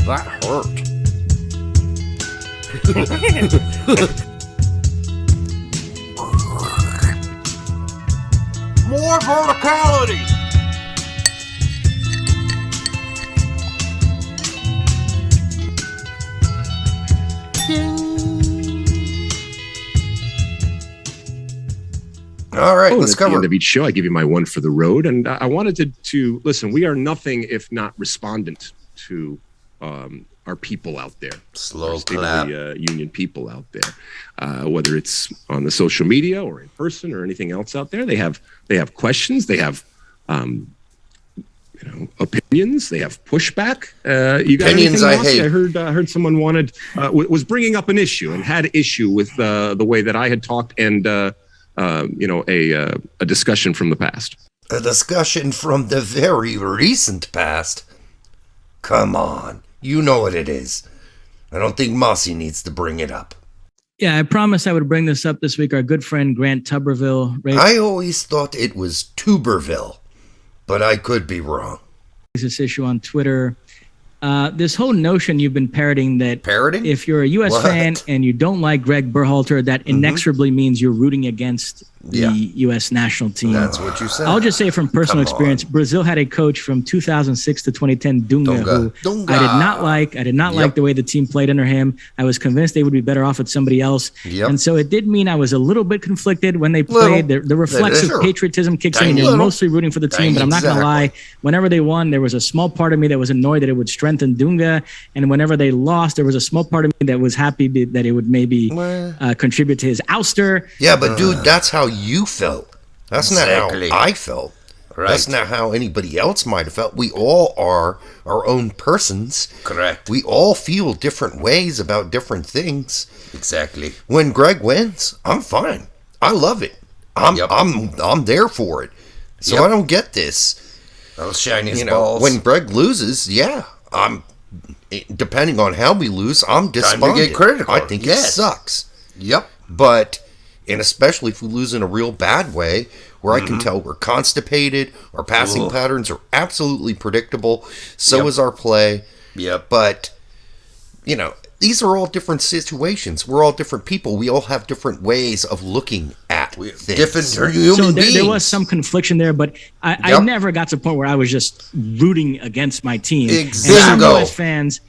That hurt. More verticality. All right, let's at cover. the end of each show, I give you my one for the road, and I wanted to listen. We are nothing if not respondent to our people out there, Slow our State clap. of the Union people out there, whether it's on the social media or in person or anything else out there. They have questions, they have opinions, they have pushback. You got Opinions anything, I Mossy? hate. I heard someone was bringing up an issue and had issue with the way that I had talked and a discussion from the past. A discussion from the very recent past. Come on. You know what it is. I don't think Mossy needs to bring it up. Yeah, I promised I would bring this up this week. Our good friend Grant Tuberville raised I always thought it was Tuberville, but I could be wrong. this issue on Twitter. This whole notion you've been parroting that if you're a U.S. What? fan and you don't like Greg Berhalter, that inexorably means you're rooting against the U.S. national team. That's what you said. I'll just say from personal Come experience, on. Brazil had a coach from 2006 to 2010, Dunga, who Dunga. I did not like. I did not like the way the team played under him. I was convinced they would be better off with somebody else. And so it did mean I was a little bit conflicted when they played. The reflexive patriotism kicks in, and you're mostly rooting for the team. But I'm not going to lie. Whenever they won, there was a small part of me that was annoyed that it would strengthen Dunga. And whenever they lost, there was a small part of me that was happy that it would maybe contribute to his ouster. Yeah, but dude, that's how you felt. That's not how I felt. Right. That's not how anybody else might have felt. We all are our own persons. Correct. We all feel different ways about different things. Exactly. When Greg wins, I'm fine. I love it. I'm there for it. So I don't get this. I'll shine his balls. When Greg loses, I'm depending on how we lose, I'm despondent. Time to get critical. I think it sucks. And especially if we lose in a real bad way, where I can tell we're constipated, our passing patterns are absolutely predictable, so is our play. But, these are all different situations. We're all different people. We all have different ways of looking at things. Different human beings. There was some confliction there, but I never got to the point where I was just rooting against my team. And some U.S. fans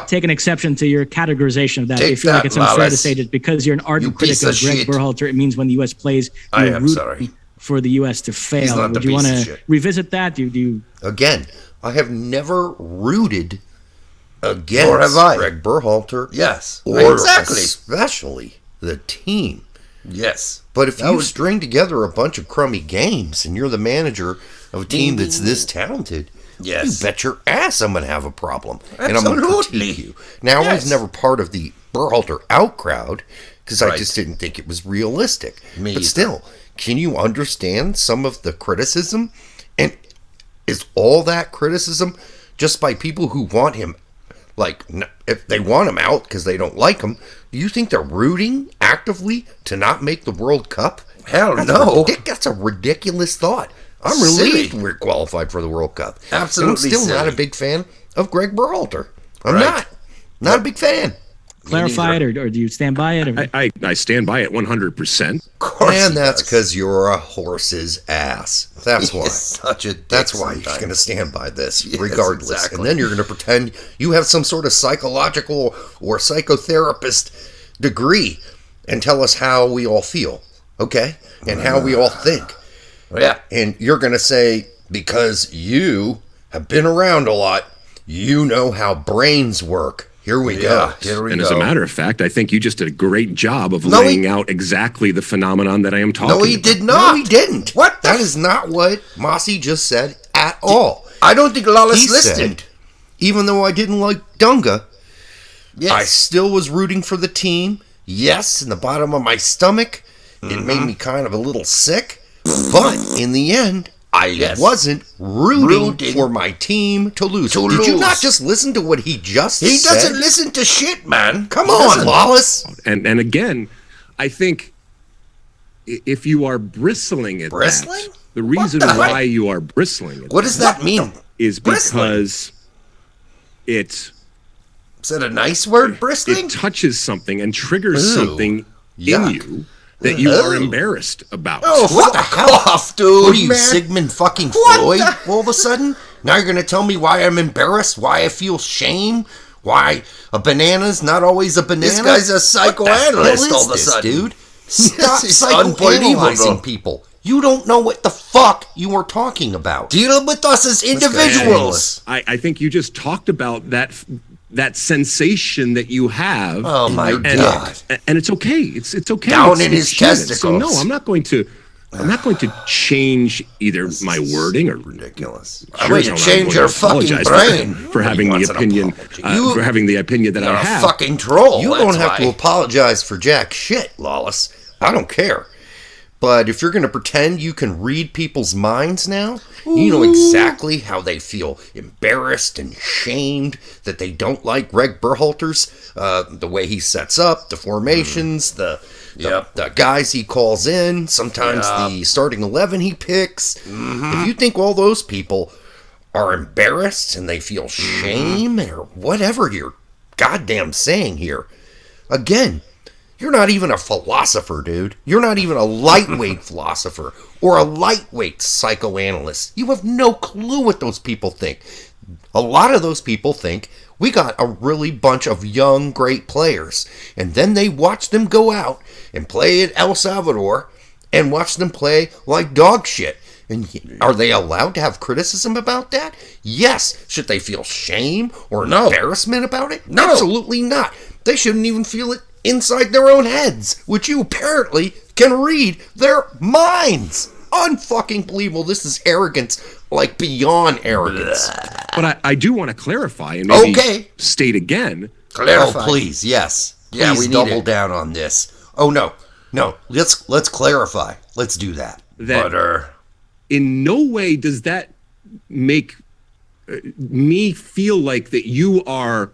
take an exception to your categorization of that. They feel like it's unfair to say that because you're an ardent critic of Greg Berhalter, it means when the U.S. plays, you're rooting for the U.S. to fail. Would you want to revisit that? Do you? Again, I have never rooted against Greg Berhalter. Yes. Or exactly. Especially the team. Yes. But if you string together a bunch of crummy games and you're the manager of a team that's this talented, you bet your ass I'm going to have a problem. And I'm going to critique you. Now, I was never part of the Berhalter out crowd because I just didn't think it was realistic. But still, can you understand some of the criticism? And is all that criticism just by people who want him? Like, if they want him out because they don't like him, do you think they're rooting actively to not make the World Cup? Hell no. That's a ridiculous thought. I'm relieved we're qualified for the World Cup. Absolutely. And I'm still not a big fan of Greg Berhalter. I'm not a big fan. Clarify it, or do you stand by it? I stand by it 100%. And that's because you're a horse's ass. That's why. Such a That's why you're going to stand by this, regardless. Exactly. And then you're going to pretend you have some sort of psychological or psychotherapist degree and tell us how we all feel, okay? And how we all think. Yeah. And you're going to say, because you have been around a lot, you know how brains work. Here we go. As a matter of fact, I think you just did a great job of laying out exactly the phenomenon that I am talking about. No, he did not. No, he didn't. What? That is not what Mossy just said at all. I don't think Lalas listened. Even though I didn't like Dunga, I still was rooting for the team. Yes, in the bottom of my stomach, it made me kind of a little sick. But in the end, I wasn't rooting for my team to lose. Did you not just listen to what he just said? He doesn't listen to shit, man. Come on, Lalas. And again, I think if you are bristling at that, the reason why you are bristling at what does that mean? Is because it is that a nice word, bristling? It touches something and triggers something yuck. in you that you are embarrassed about. Oh, What the hell? off, dude. What are you, man? Sigmund fucking What Freud? the- All of a sudden, now you're gonna tell me why I'm embarrassed, why I feel shame, why a banana's not always a banana. This guy's a psychoanalyst all of a sudden. dude. Stop This is psychoanalyzing unbelievable. people. You don't know what the fuck you are talking about. Deal with us as individuals. I think you just talked about that sensation that you have. Oh my God. And it's okay. It's okay. Down It's in his human. testicles. So no, I'm not going to change either my wording or Ridiculous. I'm going to change your fucking brain. for having the opinion for having the opinion that You're I a have. fucking troll. You that's don't have why. to apologize for jack shit, Lalas. I don't care. But if you're going to pretend you can read people's minds now, you know exactly how they feel embarrassed and shamed that they don't like Greg Berhalter's, the way he sets up, the formations, the guys he calls in, sometimes the starting 11 he picks. If you think all those people are embarrassed and they feel shame or whatever you're goddamn saying here, again, you're not even a philosopher, dude. You're not even a lightweight philosopher or a lightweight psychoanalyst. You have no clue what those people think. A lot of those people think we got a really bunch of young, great players, and then they watch them go out and play at El Salvador and watch them play like dog shit. And are they allowed to have criticism about that? Yes. Should they feel shame or embarrassment about it? No. Absolutely not. They shouldn't even feel it inside their own heads, which you apparently can read their minds. Unfucking believable. This is arrogance, like beyond arrogance. But I do want to clarify and maybe state again. Clarify. Oh, please, yes. Yeah, Please we need double it. down on this. Oh, no. Let's clarify. Let's do that. That in no way does that make me feel like that you are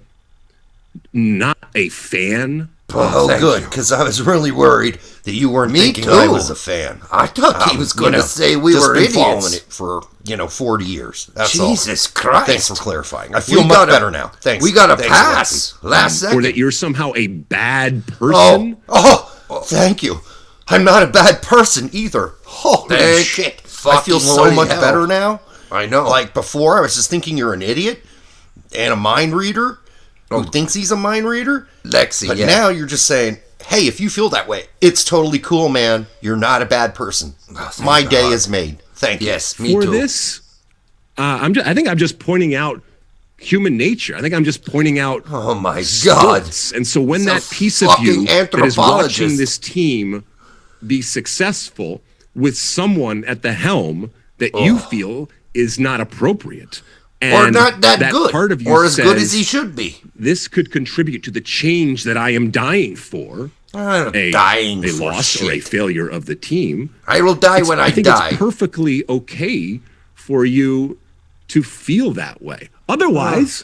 not a fan. Oh, thank good, you. because I was really worried that you weren't Me thinking too. I was a fan. I thought he was going to say we just were been idiots. following it for 40 years. That's all. Jesus Christ. Thanks for clarifying. I feel much better now. Thanks. We got a Thanks, pass Alexi. last second. Or that you're somehow a bad person. Thank you. I'm not a bad person either. Holy Thank shit. I fucking feel so Lordy much hell. better now. I know. Like before, I was just thinking you're an idiot and a mind reader who thinks he's a mind reader. Lexi, But yeah. now you're just saying, hey, if you feel that way, it's totally cool, man. You're not a bad person. My day is made. Thank you. Yes, me For too. this, I think I'm just pointing out human nature. I think I'm just pointing out. Oh my God. sports. And so when It's a that piece of you fucking that is watching anthropologist. this team be successful with someone at the helm that you feel is not appropriate. Or And not that good. Part of you or as good says, as he should be. This could contribute to the change that I am dying for. I'm A dying a for loss or a shit. failure of the team. I will die when I think die. it's perfectly okay for you to feel that way. Otherwise,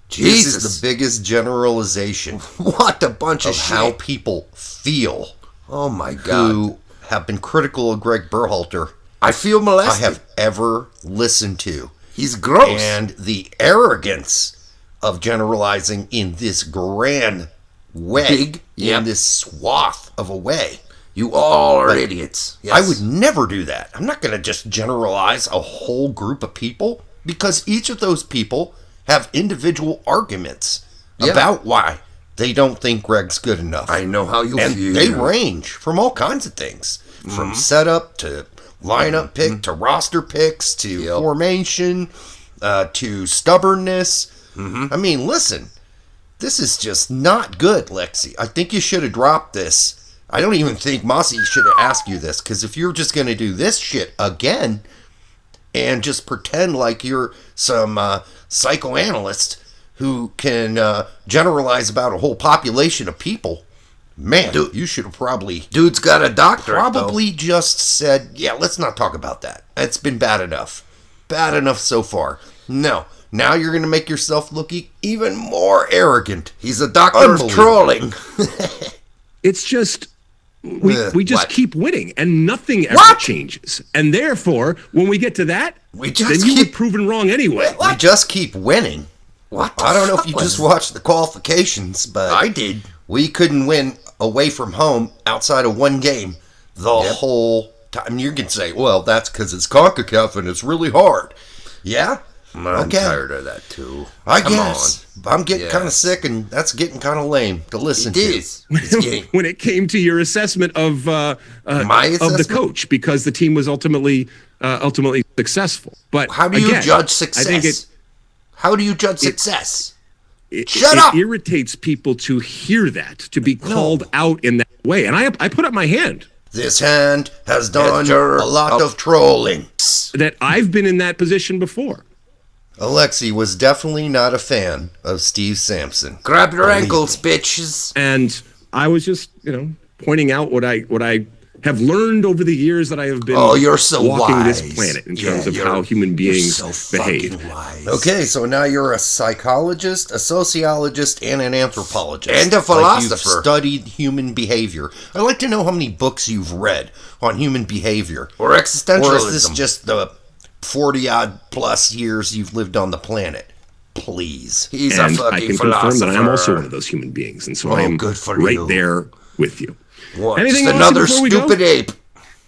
This Jesus. is the biggest generalization What a bunch of of how shit. people feel Oh my God. who have been critical of Greg Berhalter I feel I molested. have ever listened to. He's gross. And the arrogance of generalizing in this grand way, Big, yep. in this swath of a way. You all are Like, idiots. Yes. I would never do that. I'm not going to just generalize a whole group of people because each of those people have individual arguments Yeah. about why they don't think Greg's good enough. I know how you and feel. they range from all kinds of things, from setup to lineup pick to roster picks to formation to stubbornness. I mean, listen, this is just not good, Lexi. I think you should have dropped this. I don't even think Mossy should have asked you this, because if you're just going to do this shit again and just pretend like you're some psychoanalyst who can generalize about a whole population of people, man, dude, you should have probably Dude's got a doctorate, probably just said, yeah, let's not talk about that. It's been bad enough. Bad enough so far. No. Now you're going to make yourself look even more arrogant. He's a doctor of trolling. it's just we just What? keep winning and nothing ever What? changes. And therefore, when we get to that, We just then you keep- were proven wrong anyway. We just keep winning. What? I don't know if you just watched the qualifications, but I did. We couldn't win away from home outside of one game the whole time. You can say, well, that's because it's CONCACAF and it's really hard. Yeah? I'm tired of that, too. I guess. I'm getting kind of sick, and that's getting kind of lame to listen to. It's getting... When it came to your assessment of the coach, because the team was ultimately successful. But how do you judge success? I think how do you judge success? Shut up! It irritates people to hear that, to be called out in that way. And I put up my hand. This hand has done a lot of trolling. That I've been in that position before. Alexi was definitely not a fan of Steve Sampson. Grab your ankles, bitches. And I was just, pointing out what I have learned over the years that I have been you're so walking wise. this planet in terms of how human beings behave. Wise. Okay, so now you're a psychologist, a sociologist, and an anthropologist. And a philosopher. Like you've studied human behavior. I'd like to know how many books you've read on human behavior. Or existentialism. Or is this just the 40-odd plus years you've lived on the planet? Please. He's and a fucking I can philosopher. confirm that I am also one of those human beings, and so I am good for right you. there with you. What? Anything Just else another before we go? stupid ape.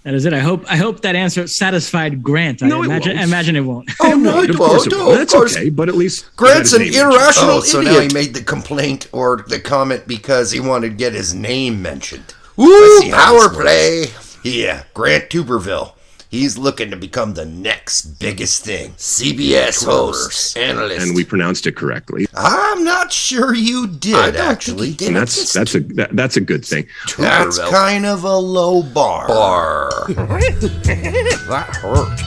That is it. I hope that answer satisfied Grant. No, I imagine it won't. Oh, no, it Of course it won't. won't. That's okay, but at least Grant's an irrational Oh, so idiot. now he made the complaint or the comment because he wanted to get his name mentioned. Woo, power play. Yeah, Grant Tuberville. He's looking to become the next biggest thing. CBS host, analyst. And we pronounced it correctly. I'm not sure you did, actually. And that's a good thing. That's kind of a low bar. That hurt.